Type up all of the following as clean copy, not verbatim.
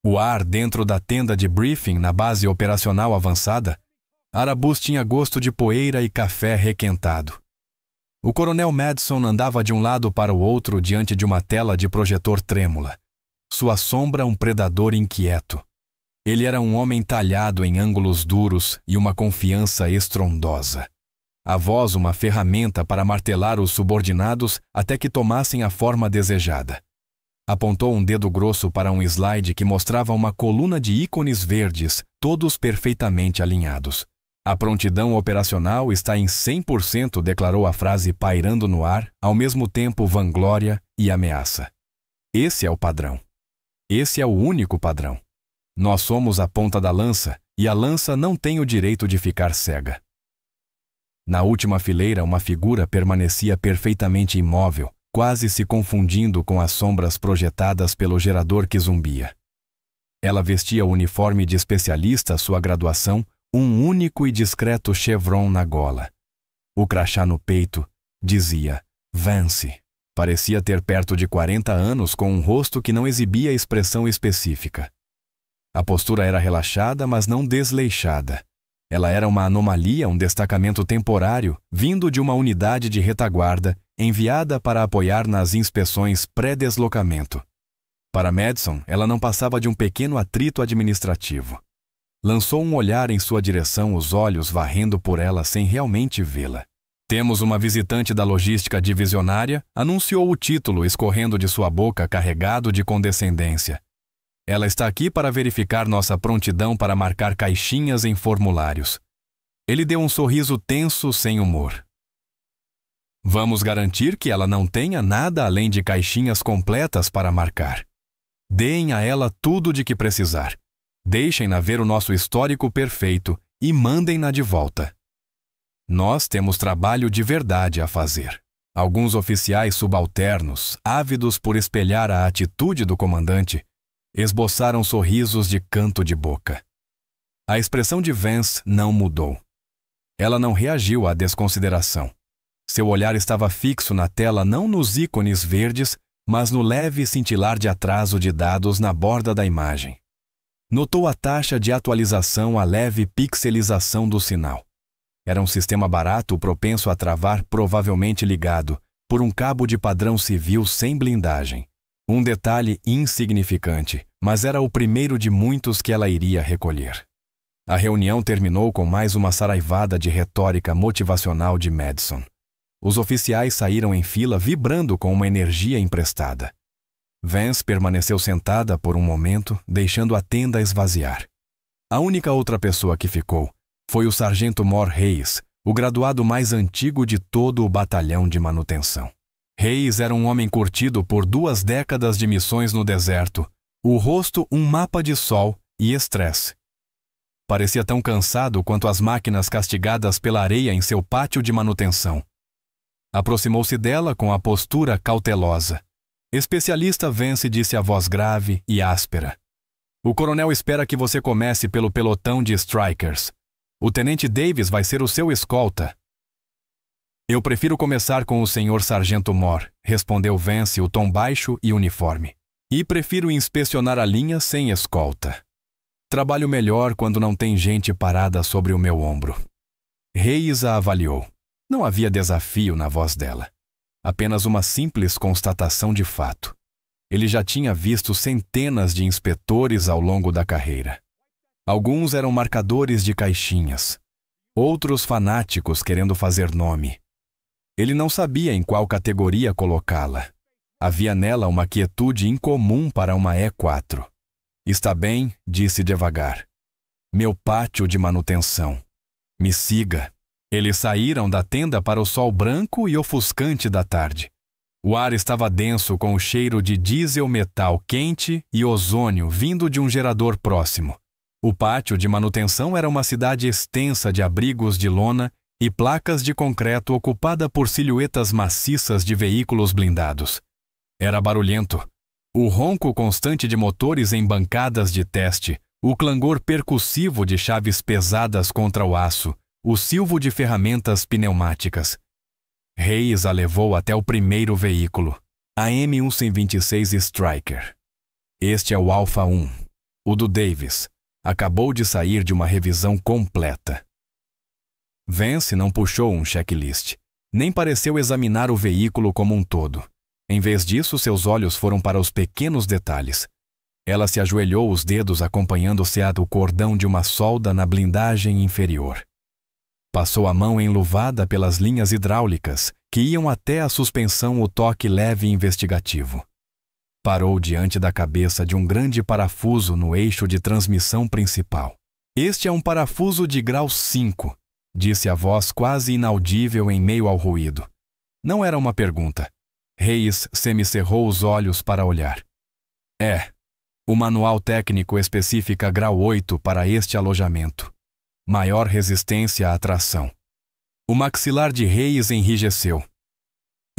O ar dentro da tenda de briefing na base operacional avançada, Arabus tinha gosto de poeira e café requentado. O coronel Madison andava de um lado para o outro diante de uma tela de projetor trêmula. Sua sombra um predador inquieto. Ele era um homem talhado em ângulos duros e uma confiança estrondosa. A voz uma ferramenta para martelar os subordinados até que tomassem a forma desejada. Apontou um dedo grosso para um slide que mostrava uma coluna de ícones verdes, todos perfeitamente alinhados. A prontidão operacional está em 100%, declarou a frase pairando no ar, ao mesmo tempo vanglória e ameaça. Esse é o padrão. Esse é o único padrão. Nós somos a ponta da lança, e a lança não tem o direito de ficar cega. Na última fileira, uma figura permanecia perfeitamente imóvel, quase se confundindo com as sombras projetadas pelo gerador que zumbia. Ela vestia o uniforme de especialista à sua graduação, um único e discreto chevron na gola. O crachá no peito dizia Vance. Parecia ter perto de 40 anos com um rosto que não exibia expressão específica. A postura era relaxada, mas não desleixada. Ela era uma anomalia, um destacamento temporário, vindo de uma unidade de retaguarda, enviada para apoiar nas inspeções pré-deslocamento. Para Madison, ela não passava de um pequeno atrito administrativo. Lançou um olhar em sua direção, os olhos varrendo por ela sem realmente vê-la. Temos uma visitante da logística divisionária, anunciou o título escorrendo de sua boca carregado de condescendência. Ela está aqui para verificar nossa prontidão para marcar caixinhas em formulários. Ele deu um sorriso tenso sem humor. Vamos garantir que ela não tenha nada além de caixinhas completas para marcar. Deem a ela tudo de que precisar. Deixem-na ver o nosso histórico perfeito e mandem-na de volta. Nós temos trabalho de verdade a fazer. Alguns oficiais subalternos, ávidos por espelhar a atitude do comandante, esboçaram sorrisos de canto de boca. A expressão de Vance não mudou. Ela não reagiu à desconsideração. Seu olhar estava fixo na tela, não nos ícones verdes, mas no leve cintilar de atraso de dados na borda da imagem. Notou a taxa de atualização, a leve pixelização do sinal. Era um sistema barato propenso a travar, provavelmente ligado por um cabo de padrão civil sem blindagem. Um detalhe insignificante, mas era o primeiro de muitos que ela iria recolher. A reunião terminou com mais uma saraivada de retórica motivacional de Madison. Os oficiais saíram em fila vibrando com uma energia emprestada. Vance permaneceu sentada por um momento, deixando a tenda esvaziar. A única outra pessoa que ficou foi o sargento Mor Reis, o graduado mais antigo de todo o batalhão de manutenção. Reis era um homem curtido por 2 décadas de missões no deserto, o rosto um mapa de sol e estresse. Parecia tão cansado quanto as máquinas castigadas pela areia em seu pátio de manutenção. Aproximou-se dela com a postura cautelosa. Especialista Vance disse a voz grave e áspera. O coronel espera que você comece pelo pelotão de strikers. O tenente Davis vai ser o seu escolta. Eu prefiro começar com o senhor sargento Mor, respondeu Vance, o tom baixo e uniforme. E prefiro inspecionar a linha sem escolta. Trabalho melhor quando não tem gente parada sobre o meu ombro. Reis a avaliou. Não havia desafio na voz dela. Apenas uma simples constatação de fato. Ele já tinha visto centenas de inspetores ao longo da carreira. Alguns eram marcadores de caixinhas. Outros fanáticos querendo fazer nome. Ele não sabia em qual categoria colocá-la. Havia nela uma quietude incomum para uma E4. Está bem, disse devagar. Meu pátio de manutenção. Me siga. Eles saíram da tenda para o sol branco e ofuscante da tarde. O ar estava denso com o cheiro de diesel metal quente e ozônio vindo de um gerador próximo. O pátio de manutenção era uma cidade extensa de abrigos de lona e placas de concreto ocupada por silhuetas maciças de veículos blindados. Era barulhento. O ronco constante de motores em bancadas de teste, o clangor percussivo de chaves pesadas contra o aço, o silvo de ferramentas pneumáticas. Reis a levou até o primeiro veículo, a M1126 Striker. Este é o Alpha 1. O do Davis acabou de sair de uma revisão completa. Vance não puxou um checklist, nem pareceu examinar o veículo como um todo. Em vez disso, seus olhos foram para os pequenos detalhes. Ela se ajoelhou, os dedos acompanhando-se o cordão de uma solda na blindagem inferior. Passou a mão enluvada pelas linhas hidráulicas, que iam até a suspensão, o toque leve e investigativo. Parou diante da cabeça de um grande parafuso no eixo de transmissão principal. Este é um parafuso de grau 5, disse a voz quase inaudível em meio ao ruído. Não era uma pergunta. Hayes semicerrou os olhos para olhar. O manual técnico especifica grau 8 para este alojamento. Maior resistência à tração. O maxilar de Hayes enrijeceu.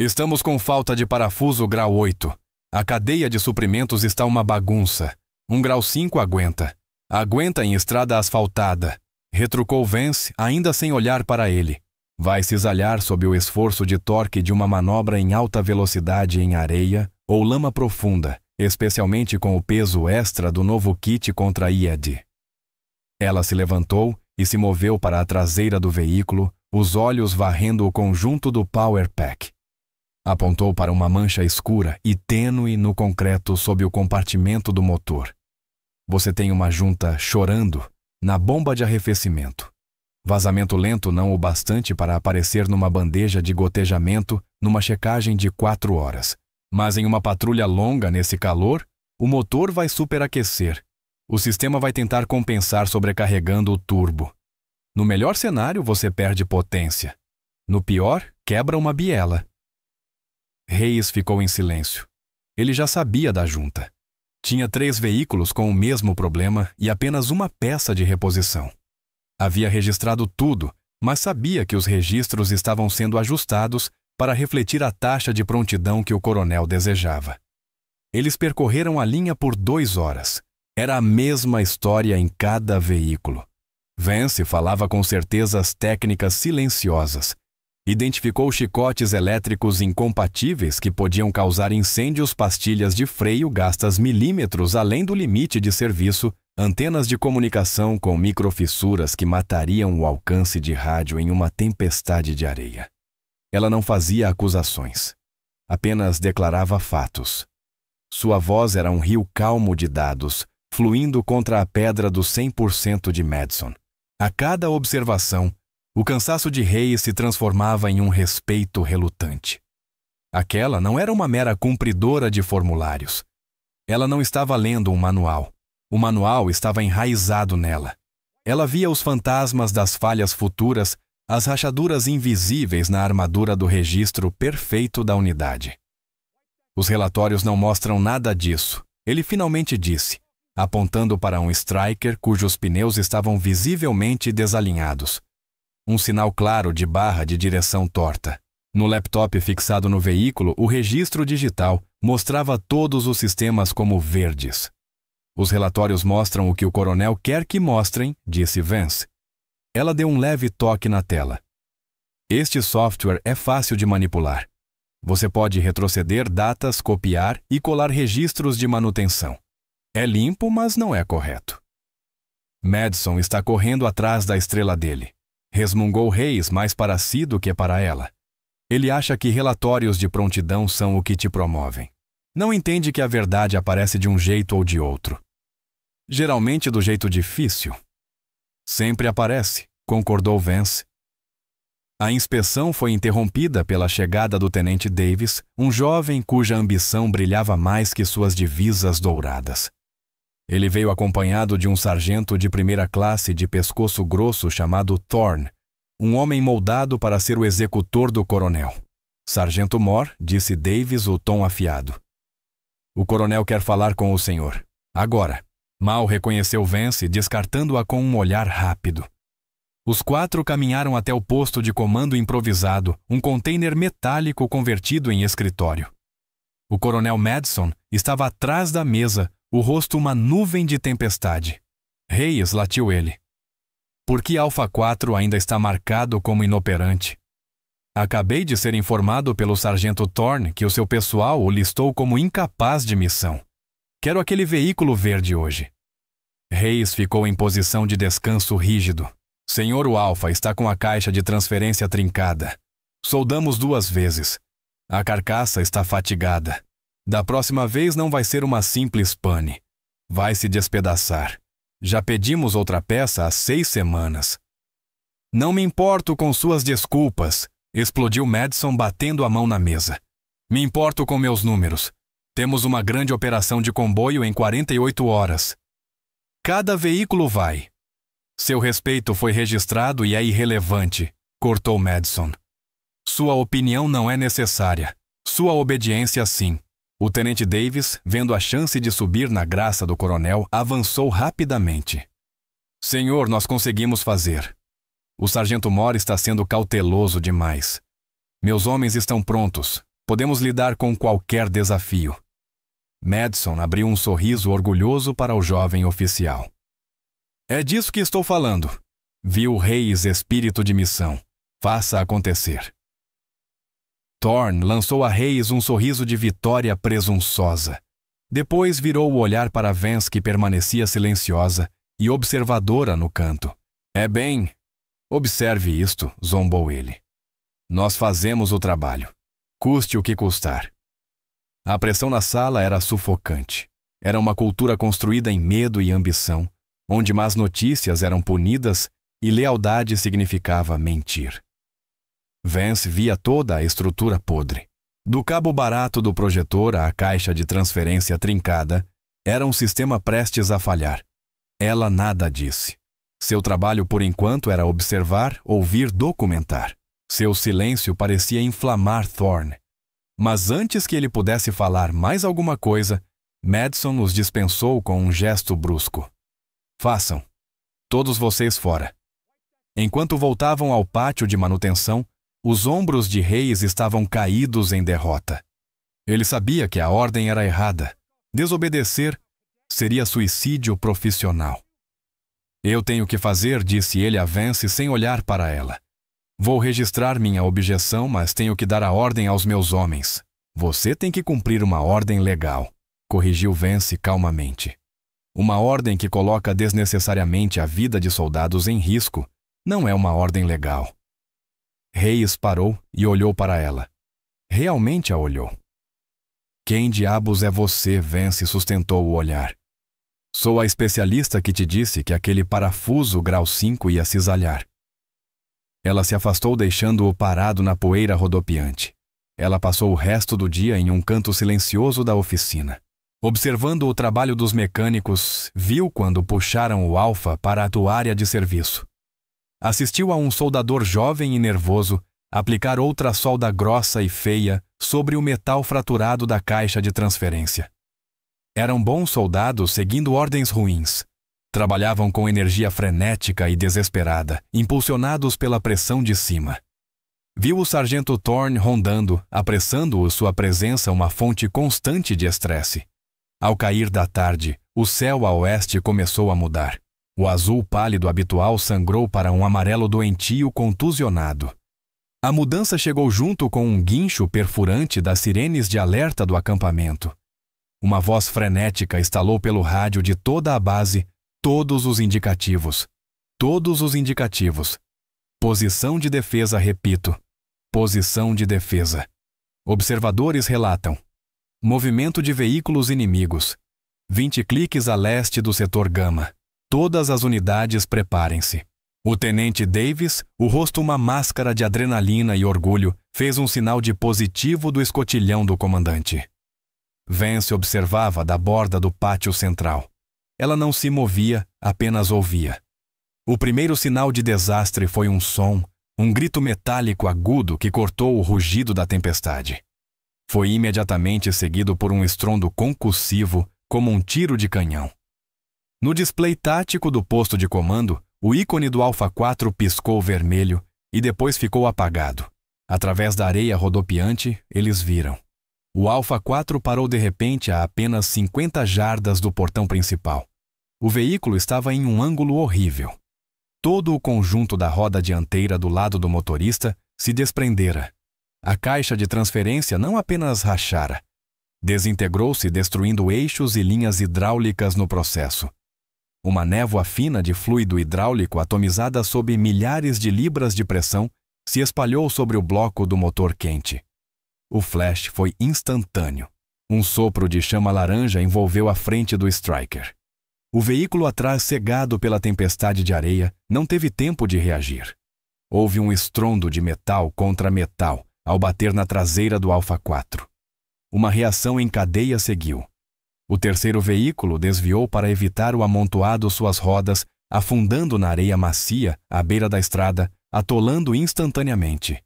Estamos com falta de parafuso grau 8. A cadeia de suprimentos está uma bagunça. Um grau 5 aguenta. Aguenta em estrada asfaltada. Retrucou Vance, ainda sem olhar para ele. Vai cisalhar sob o esforço de torque de uma manobra em alta velocidade em areia ou lama profunda, especialmente com o peso extra do novo kit contra IED. Ela se levantou e se moveu para a traseira do veículo, os olhos varrendo o conjunto do Power Pack. Apontou para uma mancha escura e tênue no concreto sob o compartimento do motor. Você tem uma junta chorando na bomba de arrefecimento. Vazamento lento não o bastante para aparecer numa bandeja de gotejamento numa checagem de 4 horas. Mas em uma patrulha longa nesse calor, o motor vai superaquecer. O sistema vai tentar compensar sobrecarregando o turbo. No melhor cenário, você perde potência. No pior, quebra uma biela. Hayes ficou em silêncio. Ele já sabia da junta. Tinha 3 veículos com o mesmo problema e apenas uma peça de reposição. Havia registrado tudo, mas sabia que os registros estavam sendo ajustados para refletir a taxa de prontidão que o coronel desejava. Eles percorreram a linha por 2 horas. Era a mesma história em cada veículo. Vance falava com certezas técnicas silenciosas. Identificou chicotes elétricos incompatíveis que podiam causar incêndios, pastilhas de freio gastas milímetros além do limite de serviço, antenas de comunicação com microfissuras que matariam o alcance de rádio em uma tempestade de areia. Ela não fazia acusações. Apenas declarava fatos. Sua voz era um rio calmo de dados, fluindo contra a pedra do 100% de Madison. A cada observação, o cansaço de Hayes se transformava em um respeito relutante. Aquela não era uma mera cumpridora de formulários. Ela não estava lendo um manual. O manual estava enraizado nela. Ela via os fantasmas das falhas futuras, as rachaduras invisíveis na armadura do registro perfeito da unidade. Os relatórios não mostram nada disso, ele finalmente disse, apontando para um Striker cujos pneus estavam visivelmente desalinhados. Um sinal claro de barra de direção torta. No laptop fixado no veículo, o registro digital mostrava todos os sistemas como verdes. Os relatórios mostram o que o coronel quer que mostrem, disse Vance. Ela deu um leve toque na tela. Este software é fácil de manipular. Você pode retroceder datas, copiar e colar registros de manutenção. É limpo, mas não é correto. Madison está correndo atrás da estrela dele. Resmungou Hayes mais para si do que para ela. Ele acha que relatórios de prontidão são o que te promovem. Não entende que a verdade aparece de um jeito ou de outro. Geralmente do jeito difícil. Sempre aparece, concordou Vance. A inspeção foi interrompida pela chegada do tenente Davis, um jovem cuja ambição brilhava mais que suas divisas douradas. Ele veio acompanhado de um sargento de primeira classe de pescoço grosso chamado Thorne, um homem moldado para ser o executor do coronel. Sargento Moore, disse Davis, o tom afiado. O coronel quer falar com o senhor. Agora. Mal reconheceu Vance, descartando-a com um olhar rápido. Os 4 caminharam até o posto de comando improvisado, um container metálico convertido em escritório. O coronel Madison estava atrás da mesa, o rosto uma nuvem de tempestade. Hayes latiu ele. Por que Alpha 4 ainda está marcado como inoperante? Acabei de ser informado pelo sargento Thorne que o seu pessoal o listou como incapaz de missão. Quero aquele veículo verde hoje. Hayes ficou em posição de descanso rígido. Senhor, o Alpha está com a caixa de transferência trincada. Soldamos 2 vezes. A carcaça está fatigada. Da próxima vez não vai ser uma simples pane. Vai se despedaçar. Já pedimos outra peça há 6 semanas. Não me importo com suas desculpas, explodiu Madison batendo a mão na mesa. Me importo com meus números. Temos uma grande operação de comboio em 48 horas. Cada veículo vai. Seu respeito foi registrado e é irrelevante, cortou Madison. Sua opinião não é necessária. Sua obediência, sim. O tenente Davis, vendo a chance de subir na graça do coronel, avançou rapidamente. Senhor, nós conseguimos fazer. O sargento Moore está sendo cauteloso demais. Meus homens estão prontos. Podemos lidar com qualquer desafio. Madison abriu um sorriso orgulhoso para o jovem oficial. É disso que estou falando. Viu Hayes espírito de missão. Faça acontecer. Thorne lançou a Hayes um sorriso de vitória presunçosa. Depois virou o olhar para Vance, que permanecia silenciosa e observadora no canto. É bem, observe isto, zombou ele. Nós fazemos o trabalho, custe o que custar. A pressão na sala era sufocante. Era uma cultura construída em medo e ambição, onde más notícias eram punidas e lealdade significava mentir. Vance via toda a estrutura podre. Do cabo barato do projetor à caixa de transferência trincada, era um sistema prestes a falhar. Ela nada disse. Seu trabalho, por enquanto, era observar, ouvir, documentar. Seu silêncio parecia inflamar Thorne. Mas antes que ele pudesse falar mais alguma coisa, Madison os dispensou com um gesto brusco. Façam. Todos vocês fora. Enquanto voltavam ao pátio de manutenção, os ombros de Hayes estavam caídos em derrota. Ele sabia que a ordem era errada. Desobedecer seria suicídio profissional. Eu tenho que fazer, disse ele a Vance sem olhar para ela. Vou registrar minha objeção, mas tenho que dar a ordem aos meus homens. Você tem que cumprir uma ordem legal, corrigiu Vance calmamente. Uma ordem que coloca desnecessariamente a vida de soldados em risco não é uma ordem legal. Hayes parou e olhou para ela. Realmente a olhou. Quem diabos é você, Vance sustentou o olhar. Sou a especialista que te disse que aquele parafuso grau 5 ia cisalhar. Ela se afastou deixando-o parado na poeira rodopiante. Ela passou o resto do dia em um canto silencioso da oficina. Observando o trabalho dos mecânicos, viu quando puxaram o Alpha para a toalha de serviço. Assistiu a um soldador jovem e nervoso aplicar outra solda grossa e feia sobre o metal fraturado da caixa de transferência. Eram bons soldados seguindo ordens ruins. Trabalhavam com energia frenética e desesperada, impulsionados pela pressão de cima. Viu o sargento Thorne rondando, apressando-o sua presença uma fonte constante de estresse. Ao cair da tarde, o céu a oeste começou a mudar. O azul pálido habitual sangrou para um amarelo doentio contusionado. A mudança chegou junto com um guincho perfurante das sirenes de alerta do acampamento. Uma voz frenética estalou pelo rádio de toda a base, todos os indicativos. Todos os indicativos. Posição de defesa, repito. Posição de defesa. Observadores relatam. Movimento de veículos inimigos. 20 cliques a leste do setor Gama. Todas as unidades preparem-se. O tenente Davis, o rosto uma máscara de adrenalina e orgulho, fez um sinal de positivo do escotilhão do comandante. Vance observava da borda do pátio central. Ela não se movia, apenas ouvia. O primeiro sinal de desastre foi um som, um grito metálico agudo que cortou o rugido da tempestade. Foi imediatamente seguido por um estrondo concussivo, como um tiro de canhão. No display tático do posto de comando, o ícone do Alpha 4 piscou vermelho e depois ficou apagado. Através da areia rodopiante, eles viram. O Alpha 4 parou de repente a apenas 50 jardas do portão principal. O veículo estava em um ângulo horrível. Todo o conjunto da roda dianteira do lado do motorista se desprendera. A caixa de transferência não apenas rachara. Desintegrou-se, destruindo eixos e linhas hidráulicas no processo. Uma névoa fina de fluido hidráulico atomizada sob milhares de libras de pressão se espalhou sobre o bloco do motor quente. O flash foi instantâneo. Um sopro de chama laranja envolveu a frente do Striker. O veículo atrás, cegado pela tempestade de areia, não teve tempo de reagir. Houve um estrondo de metal contra metal ao bater na traseira do Alpha 4. Uma reação em cadeia seguiu. O terceiro veículo desviou para evitar o amontoado suas rodas, afundando na areia macia à beira da estrada, atolando instantaneamente.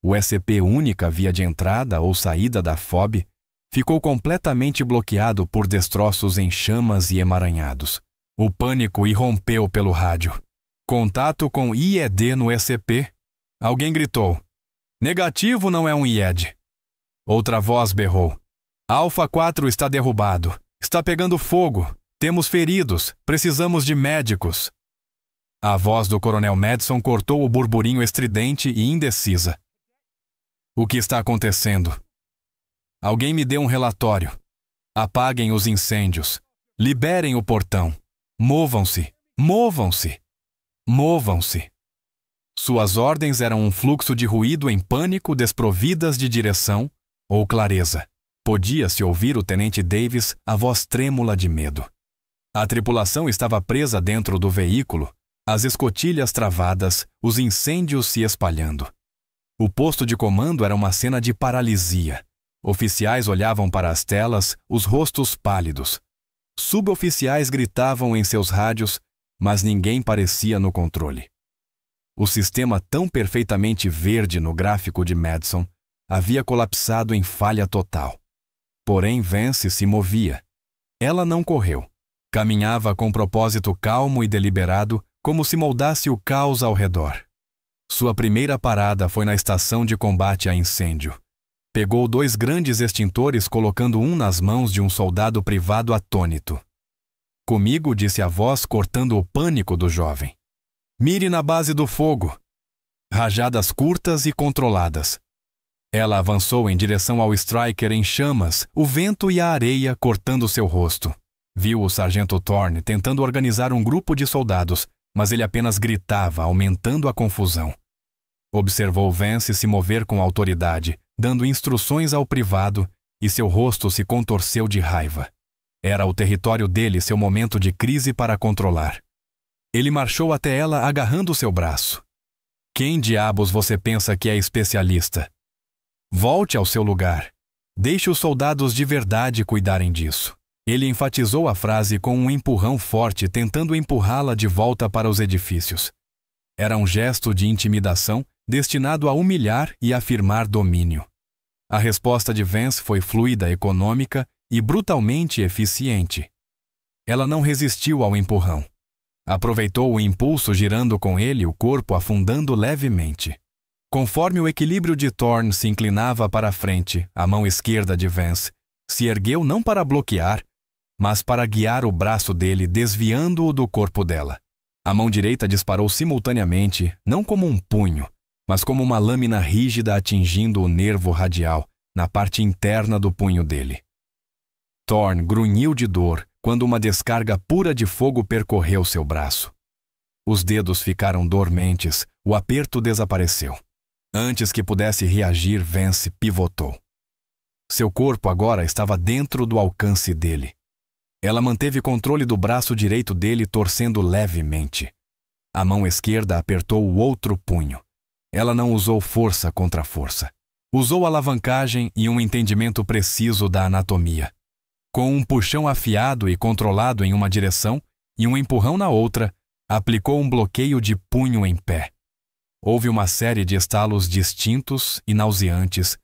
O SCP, única via de entrada ou saída da FOB, ficou completamente bloqueado por destroços em chamas e emaranhados. O pânico irrompeu pelo rádio. Contato com IED no SCP. Alguém gritou. Negativo, não é um IED. Outra voz berrou. Alpha 4 está derrubado. Está pegando fogo. Temos feridos. Precisamos de médicos. A voz do Coronel Madison cortou o burburinho estridente e indecisa. O que está acontecendo? Alguém me dê um relatório. Apaguem os incêndios. Liberem o portão. Movam-se. Movam-se. Movam-se. Suas ordens eram um fluxo de ruído em pânico, desprovidas de direção ou clareza. Podia-se ouvir o Tenente Davis, a voz trêmula de medo. A tripulação estava presa dentro do veículo, as escotilhas travadas, os incêndios se espalhando. O posto de comando era uma cena de paralisia. Oficiais olhavam para as telas, os rostos pálidos. Suboficiais gritavam em seus rádios, mas ninguém parecia no controle. O sistema tão perfeitamente verde no gráfico de Madison havia colapsado em falha total. Porém, Vance se movia. Ela não correu. Caminhava com propósito calmo e deliberado, como se moldasse o caos ao redor. Sua primeira parada foi na estação de combate a incêndio. Pegou 2 grandes extintores, colocando um nas mãos de um soldado privado atônito. Comigo, disse a voz, cortando o pânico do jovem. Mire na base do fogo. Rajadas curtas e controladas. Ela avançou em direção ao Striker em chamas, o vento e a areia cortando seu rosto. Viu o sargento Thorne tentando organizar um grupo de soldados, mas ele apenas gritava, aumentando a confusão. Observou Vance se mover com autoridade, dando instruções ao privado, e seu rosto se contorceu de raiva. Era o território dele seu momento de crise para controlar. Ele marchou até ela agarrando seu braço. Quem diabos você pensa que é especialista? Volte ao seu lugar. Deixe os soldados de verdade cuidarem disso. Ele enfatizou a frase com um empurrão forte, tentando empurrá-la de volta para os edifícios. Era um gesto de intimidação destinado a humilhar e afirmar domínio. A resposta de Vance foi fluida, econômica e brutalmente eficiente. Ela não resistiu ao empurrão. Aproveitou o impulso, girando com ele, o corpo afundando levemente. Conforme o equilíbrio de Thorne se inclinava para a frente, a mão esquerda de Vance se ergueu não para bloquear, mas para guiar o braço dele, desviando-o do corpo dela. A mão direita disparou simultaneamente, não como um punho, mas como uma lâmina rígida atingindo o nervo radial, na parte interna do punho dele. Thorne grunhiu de dor quando uma descarga pura de fogo percorreu seu braço. Os dedos ficaram dormentes, o aperto desapareceu. Antes que pudesse reagir, Vance pivotou. Seu corpo agora estava dentro do alcance dele. Ela manteve controle do braço direito dele, torcendo levemente. A mão esquerda apertou o outro punho. Ela não usou força contra força. Usou alavancagem e um entendimento preciso da anatomia. Com um puxão afiado e controlado em uma direção e um empurrão na outra, aplicou um bloqueio de punho em pé. Houve uma série de estalos distintos e nauseantes,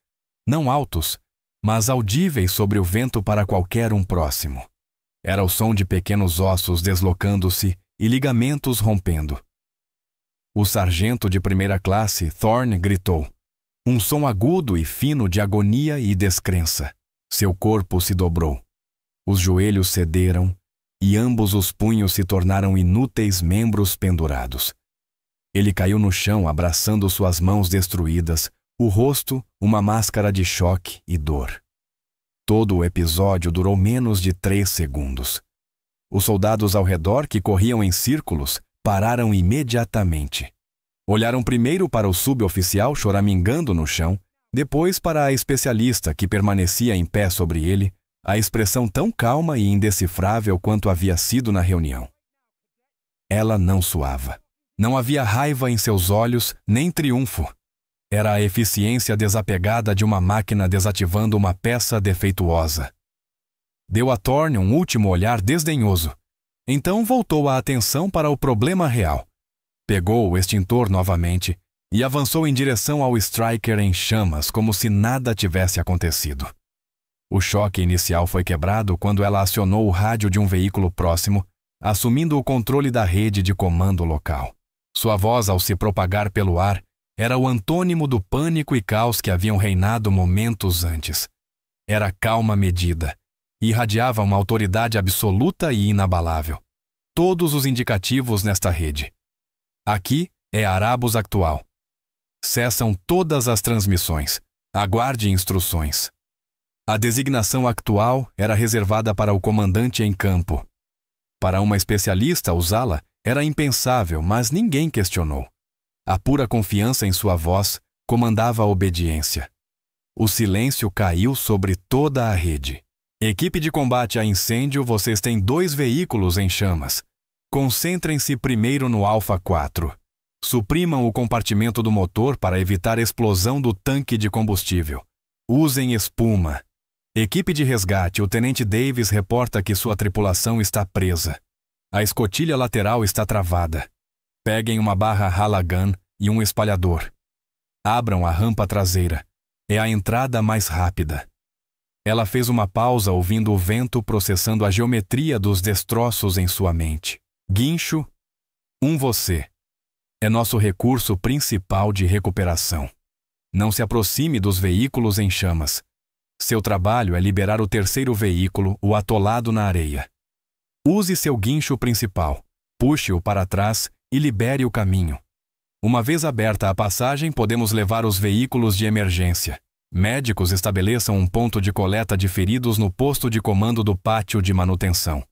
não altos, mas audíveis sobre o vento para qualquer um próximo. Era o som de pequenos ossos deslocando-se e ligamentos rompendo. O sargento de primeira classe, Thorne, gritou. Um som agudo e fino de agonia e descrença. Seu corpo se dobrou. Os joelhos cederam e ambos os punhos se tornaram inúteis membros pendurados. Ele caiu no chão, abraçando suas mãos destruídas, o rosto uma máscara de choque e dor. Todo o episódio durou menos de 3 segundos. Os soldados ao redor, que corriam em círculos, pararam imediatamente. Olharam primeiro para o suboficial choramingando no chão, depois para a especialista que permanecia em pé sobre ele, a expressão tão calma e indecifrável quanto havia sido na reunião. Ela não suava. Não havia raiva em seus olhos, nem triunfo. Era a eficiência desapegada de uma máquina desativando uma peça defeituosa. Deu a Thorne um último olhar desdenhoso. Então voltou a atenção para o problema real. Pegou o extintor novamente e avançou em direção ao Striker em chamas, como se nada tivesse acontecido. O choque inicial foi quebrado quando ela acionou o rádio de um veículo próximo, assumindo o controle da rede de comando local. Sua voz, ao se propagar pelo ar, era o antônimo do pânico e caos que haviam reinado momentos antes. Era calma medida e irradiava uma autoridade absoluta e inabalável. Todos os indicativos nesta rede. Aqui é Arabus Actual. Cessam todas as transmissões. Aguarde instruções. A designação actual era reservada para o comandante em campo. Para uma especialista usá-la era impensável, mas ninguém questionou. A pura confiança em sua voz comandava a obediência. O silêncio caiu sobre toda a rede. Equipe de combate a incêndio, vocês têm 2 veículos em chamas. Concentrem-se primeiro no Alpha 4. Suprimam o compartimento do motor para evitar explosão do tanque de combustível. Usem espuma. Equipe de resgate, o Tenente Davis reporta que sua tripulação está presa. A escotilha lateral está travada. Peguem uma barra Halagan e um espalhador. Abram a rampa traseira. É a entrada mais rápida. Ela fez uma pausa ouvindo o vento processando a geometria dos destroços em sua mente. Guincho, você. É nosso recurso principal de recuperação. Não se aproxime dos veículos em chamas. Seu trabalho é liberar o terceiro veículo, o atolado na areia. Use seu guincho principal, puxe-o para trás e libere o caminho. Uma vez aberta a passagem, podemos levar os veículos de emergência. Médicos estabeleçam um ponto de coleta de feridos no posto de comando do pátio de manutenção.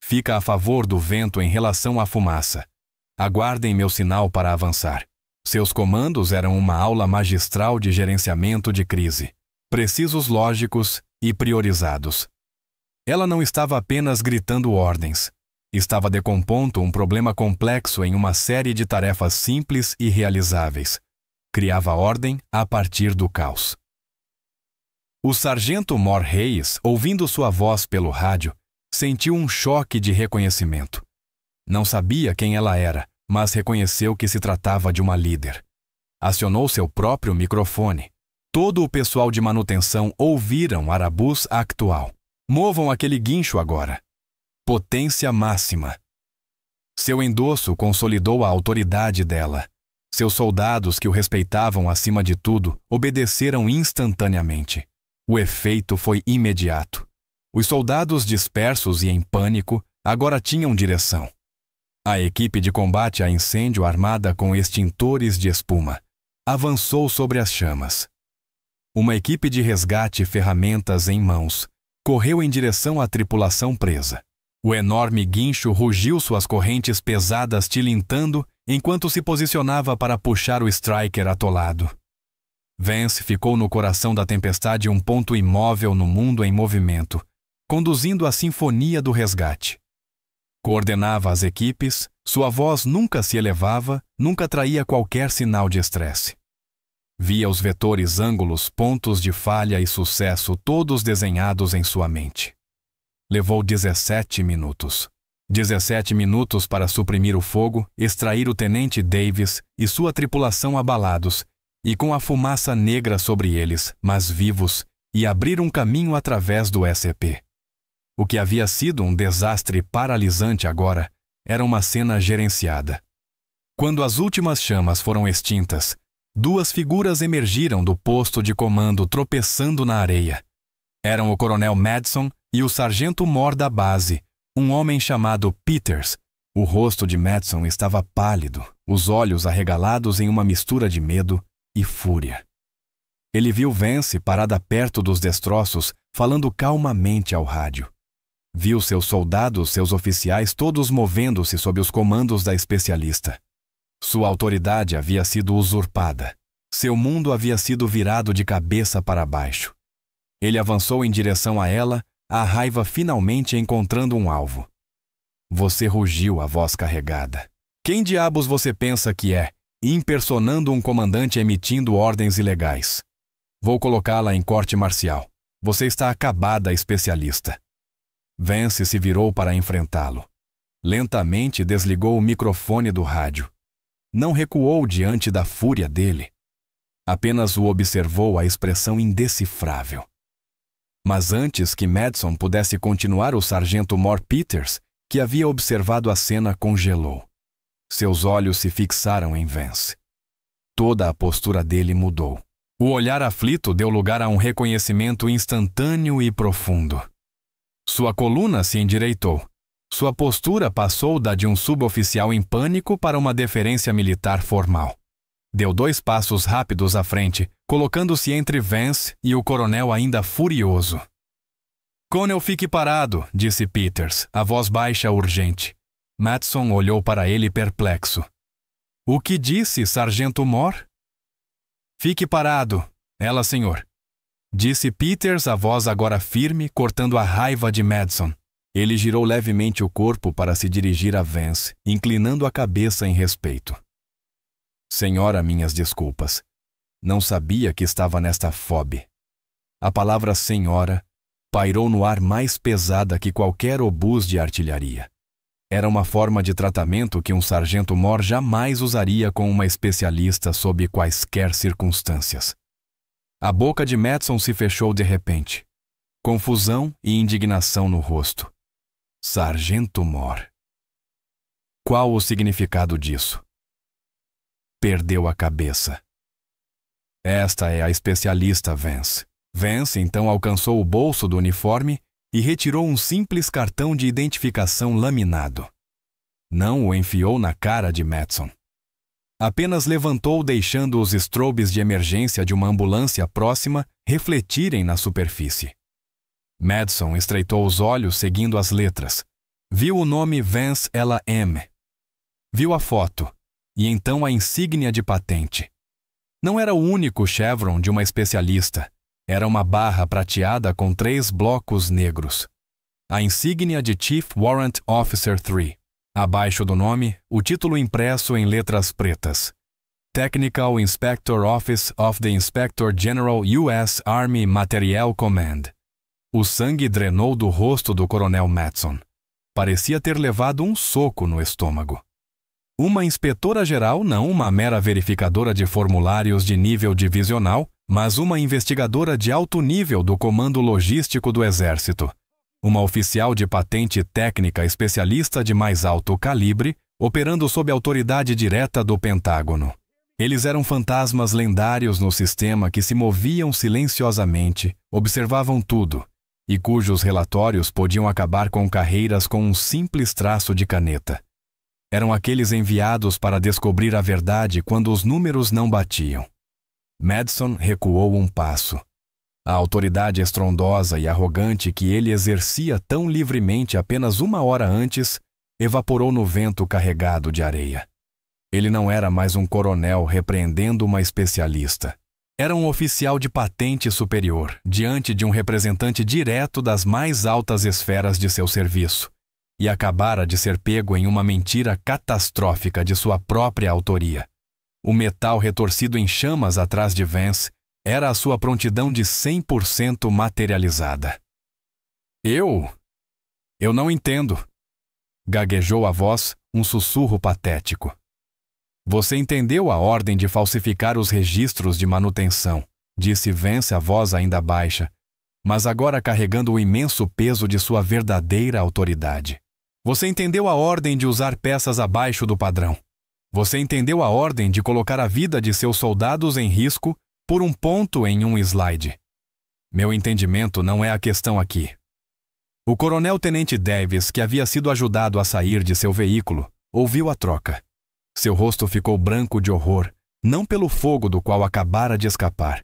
Fica a favor do vento em relação à fumaça. Aguardem meu sinal para avançar. Seus comandos eram uma aula magistral de gerenciamento de crise. Precisos, lógicos e priorizados. Ela não estava apenas gritando ordens. Estava decompondo um problema complexo em uma série de tarefas simples e realizáveis. Criava ordem a partir do caos. O sargento Mor Reis, ouvindo sua voz pelo rádio, sentiu um choque de reconhecimento. Não sabia quem ela era, mas reconheceu que se tratava de uma líder. Acionou seu próprio microfone. Todo o pessoal de manutenção ouviram Arabus Actual. Movam aquele guincho agora. Potência máxima. Seu endosso consolidou a autoridade dela. Seus soldados, que o respeitavam acima de tudo, obedeceram instantaneamente. O efeito foi imediato. Os soldados dispersos e em pânico agora tinham direção. A equipe de combate a incêndio armada com extintores de espuma avançou sobre as chamas. Uma equipe de resgate, ferramentas em mãos, correu em direção à tripulação presa. O enorme guincho rugiu suas correntes pesadas tilintando enquanto se posicionava para puxar o Striker atolado. Vance ficou no coração da tempestade, um ponto imóvel no mundo em movimento, conduzindo a sinfonia do resgate. Coordenava as equipes, sua voz nunca se elevava, nunca traía qualquer sinal de estresse. Via os vetores, ângulos, pontos de falha e sucesso todos desenhados em sua mente. Levou 17 minutos. 17 minutos para suprimir o fogo, extrair o Tenente Davis e sua tripulação abalados, e com a fumaça negra sobre eles, mas vivos, e abrir um caminho através do SCP. O que havia sido um desastre paralisante agora era uma cena gerenciada. Quando as últimas chamas foram extintas, 2 figuras emergiram do posto de comando tropeçando na areia. Eram o Coronel Madison e o Sargento Mor da base, um homem chamado Peters. O rosto de Madison estava pálido, os olhos arregalados em uma mistura de medo e fúria. Ele viu Vance parada perto dos destroços, falando calmamente ao rádio. Viu seus soldados, seus oficiais, todos movendo-se sob os comandos da especialista. Sua autoridade havia sido usurpada. Seu mundo havia sido virado de cabeça para baixo. Ele avançou em direção a ela, a raiva finalmente encontrando um alvo. Você rugiu a voz carregada. Quem diabos você pensa que é, impersonando um comandante emitindo ordens ilegais? Vou colocá-la em corte marcial. Você está acabada, especialista. Vance se virou para enfrentá-lo. Lentamente desligou o microfone do rádio. Não recuou diante da fúria dele. Apenas o observou a expressão indecifrável. Mas antes que Madison pudesse continuar, o sargento Mort Peters, que havia observado a cena, congelou. Seus olhos se fixaram em Vance. Toda a postura dele mudou. O olhar aflito deu lugar a um reconhecimento instantâneo e profundo. Sua coluna se endireitou. Sua postura passou da de um suboficial em pânico para uma deferência militar formal. Deu 2 passos rápidos à frente, colocando-se entre Vance e o coronel ainda furioso. "Conel, fique parado", disse Peters, a voz baixa urgente. Madison olhou para ele perplexo. "O que disse, sargento Moore?" "Fique parado, ela, senhor", disse Peters, a voz agora firme, cortando a raiva de Madison. Ele girou levemente o corpo para se dirigir a Vance, inclinando a cabeça em respeito. "Senhora, minhas desculpas. Não sabia que estava nesta fobe." A palavra senhora pairou no ar mais pesada que qualquer obus de artilharia. Era uma forma de tratamento que um sargento mor jamais usaria com uma especialista sob quaisquer circunstâncias. A boca de Madison se fechou de repente. Confusão e indignação no rosto. Sargento Mor. Qual o significado disso? Perdeu a cabeça. Esta é a especialista, Vance. Vance então alcançou o bolso do uniforme e retirou um simples cartão de identificação laminado. Não o enfiou na cara de Madison. Apenas levantou, deixando os strobes de emergência de uma ambulância próxima refletirem na superfície. Madison estreitou os olhos seguindo as letras. Viu o nome Vance L.M. Viu a foto e então a insígnia de patente. Não era o único chevron de uma especialista. Era uma barra prateada com 3 blocos negros. A insígnia de Chief Warrant Officer 3. Abaixo do nome, o título impresso em letras pretas. Technical Inspector Office of the Inspector General U.S. Army Materiel Command. O sangue drenou do rosto do coronel Madison. Parecia ter levado um soco no estômago. Uma inspetora-geral, não uma mera verificadora de formulários de nível divisional, mas uma investigadora de alto nível do Comando Logístico do Exército. Uma oficial de patente técnica especialista de mais alto calibre, operando sob autoridade direta do Pentágono. Eles eram fantasmas lendários no sistema que se moviam silenciosamente, observavam tudo, e cujos relatórios podiam acabar com carreiras com um simples traço de caneta. Eram aqueles enviados para descobrir a verdade quando os números não batiam. Madison recuou um passo. A autoridade estrondosa e arrogante que ele exercia tão livremente apenas 1 hora antes evaporou no vento carregado de areia. Ele não era mais um coronel repreendendo uma especialista. Era um oficial de patente superior, diante de um representante direto das mais altas esferas de seu serviço, e acabara de ser pego em uma mentira catastrófica de sua própria autoria. O metal retorcido em chamas atrás de Vance era a sua prontidão de 100% materializada. Eu não entendo. Gaguejou a voz, um sussurro patético. Você entendeu a ordem de falsificar os registros de manutenção, disse Vance, a voz ainda baixa, mas agora carregando o imenso peso de sua verdadeira autoridade. Você entendeu a ordem de usar peças abaixo do padrão. Você entendeu a ordem de colocar a vida de seus soldados em risco por um ponto em um slide. Meu entendimento não é a questão aqui. O coronel-tenente Davis, que havia sido ajudado a sair de seu veículo, ouviu a troca. Seu rosto ficou branco de horror, não pelo fogo do qual acabara de escapar,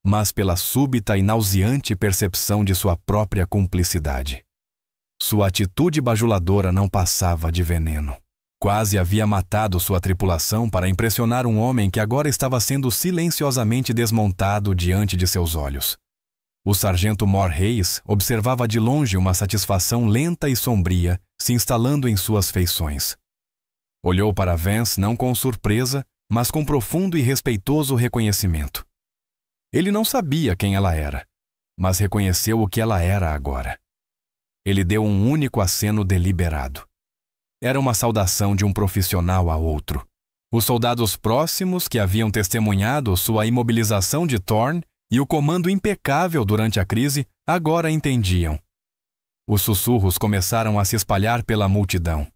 mas pela súbita e nauseante percepção de sua própria cumplicidade. Sua atitude bajuladora não passava de veneno. Quase havia matado sua tripulação para impressionar um homem que agora estava sendo silenciosamente desmontado diante de seus olhos. O sargento Mor Reis observava de longe uma satisfação lenta e sombria se instalando em suas feições. Olhou para Vance não com surpresa, mas com profundo e respeitoso reconhecimento. Ele não sabia quem ela era, mas reconheceu o que ela era agora. Ele deu um único aceno deliberado. Era uma saudação de um profissional a outro. Os soldados próximos que haviam testemunhado sua imobilização de Thorne e o comando impecável durante a crise agora entendiam. Os sussurros começaram a se espalhar pela multidão.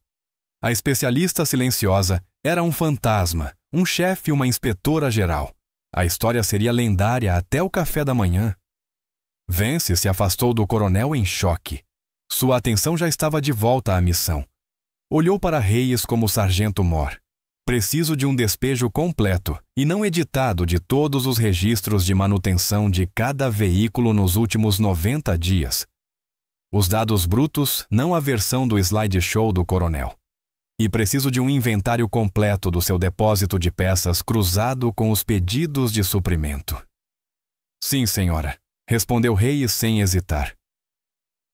A especialista silenciosa era um fantasma, um chefe e uma inspetora geral. A história seria lendária até o café da manhã. Vance se afastou do coronel em choque. Sua atenção já estava de volta à missão. Olhou para Reis como sargento Mor. Preciso de um despejo completo e não editado de todos os registros de manutenção de cada veículo nos últimos 90 dias. Os dados brutos, não a versão do slideshow do coronel. E preciso de um inventário completo do seu depósito de peças cruzado com os pedidos de suprimento. Sim, senhora, respondeu Reis sem hesitar.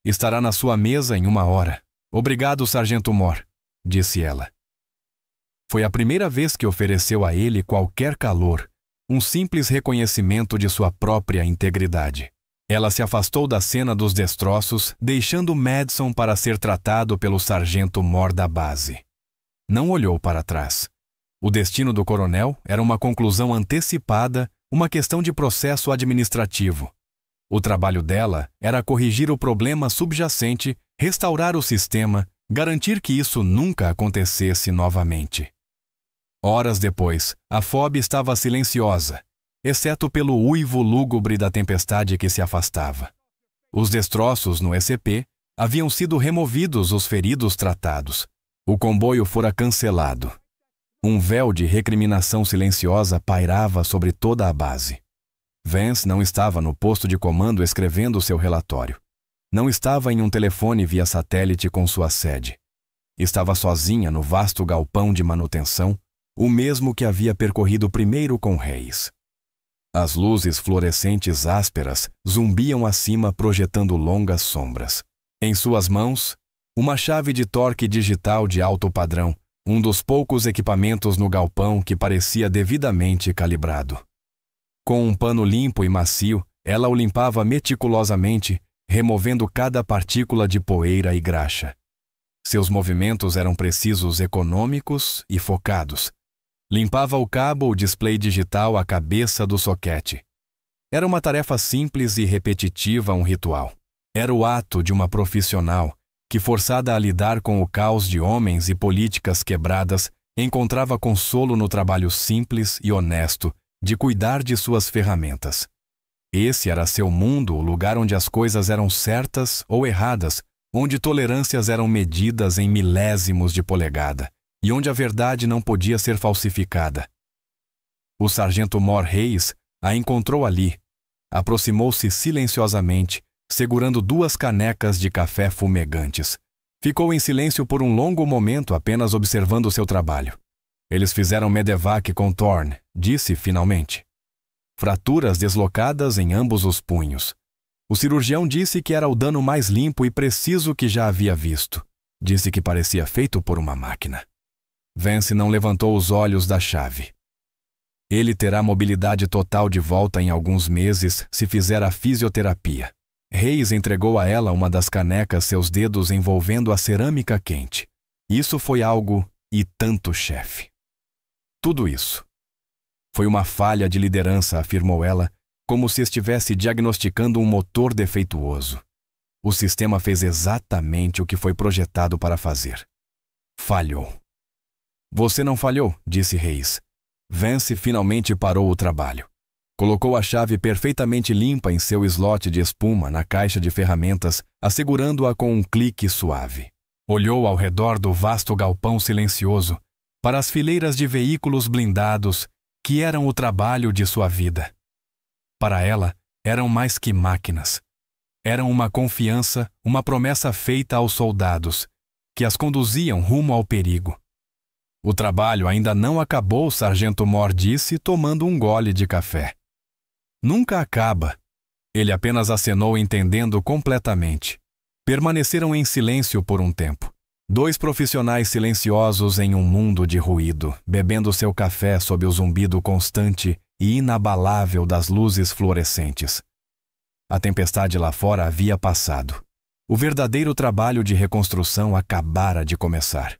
Estará na sua mesa em 1 hora. Obrigado, sargento Mor, disse ela. Foi a primeira vez que ofereceu a ele qualquer calor, um simples reconhecimento de sua própria integridade. Ela se afastou da cena dos destroços, deixando Madison para ser tratado pelo sargento Mor da base. Não olhou para trás. O destino do coronel era uma conclusão antecipada, uma questão de processo administrativo. O trabalho dela era corrigir o problema subjacente, restaurar o sistema, garantir que isso nunca acontecesse novamente. Horas depois, a FOB estava silenciosa, exceto pelo uivo lúgubre da tempestade que se afastava. Os destroços no ECP haviam sido removidos, os feridos tratados. O comboio fora cancelado. Um véu de recriminação silenciosa pairava sobre toda a base. Vance não estava no posto de comando escrevendo seu relatório. Não estava em um telefone via satélite com sua sede. Estava sozinha no vasto galpão de manutenção, o mesmo que havia percorrido primeiro com Reis. As luzes fluorescentes ásperas zumbiam acima projetando longas sombras. Em suas mãos, uma chave de torque digital de alto padrão, um dos poucos equipamentos no galpão que parecia devidamente calibrado. Com um pano limpo e macio, ela o limpava meticulosamente, removendo cada partícula de poeira e graxa. Seus movimentos eram precisos, econômicos e focados. Limpava o cabo ou display digital à cabeça do soquete. Era uma tarefa simples e repetitiva, um ritual. Era o ato de uma profissional que, forçada a lidar com o caos de homens e políticas quebradas, encontrava consolo no trabalho simples e honesto de cuidar de suas ferramentas. Esse era seu mundo, o lugar onde as coisas eram certas ou erradas, onde tolerâncias eram medidas em milésimos de polegada, e onde a verdade não podia ser falsificada. O sargento Mor Reis a encontrou ali, aproximou-se silenciosamente, segurando 2 canecas de café fumegantes. Ficou em silêncio por um longo momento, apenas observando seu trabalho. Eles fizeram medevac com Thorne, disse finalmente. Fraturas deslocadas em ambos os punhos. O cirurgião disse que era o dano mais limpo e preciso que já havia visto. Disse que parecia feito por uma máquina. Vance não levantou os olhos da chave. Ele terá mobilidade total de volta em alguns meses se fizer a fisioterapia. Reis entregou a ela uma das canecas, seus dedos envolvendo a cerâmica quente. Isso foi algo e tanto, chefe. Tudo isso. Foi uma falha de liderança, afirmou ela, como se estivesse diagnosticando um motor defeituoso. O sistema fez exatamente o que foi projetado para fazer. Falhou. Você não falhou, disse Reis. Vance finalmente parou o trabalho. Colocou a chave perfeitamente limpa em seu slot de espuma na caixa de ferramentas, assegurando-a com um clique suave. Olhou ao redor do vasto galpão silencioso, para as fileiras de veículos blindados que eram o trabalho de sua vida. Para ela, eram mais que máquinas. Eram uma confiança, uma promessa feita aos soldados, que as conduziam rumo ao perigo. O trabalho ainda não acabou, o sargento Moore disse, tomando um gole de café. Nunca acaba. Ele apenas acenou, entendendo completamente. Permaneceram em silêncio por um tempo. Dois profissionais silenciosos em um mundo de ruído, bebendo seu café sob o zumbido constante e inabalável das luzes fluorescentes. A tempestade lá fora havia passado. O verdadeiro trabalho de reconstrução acabara de começar.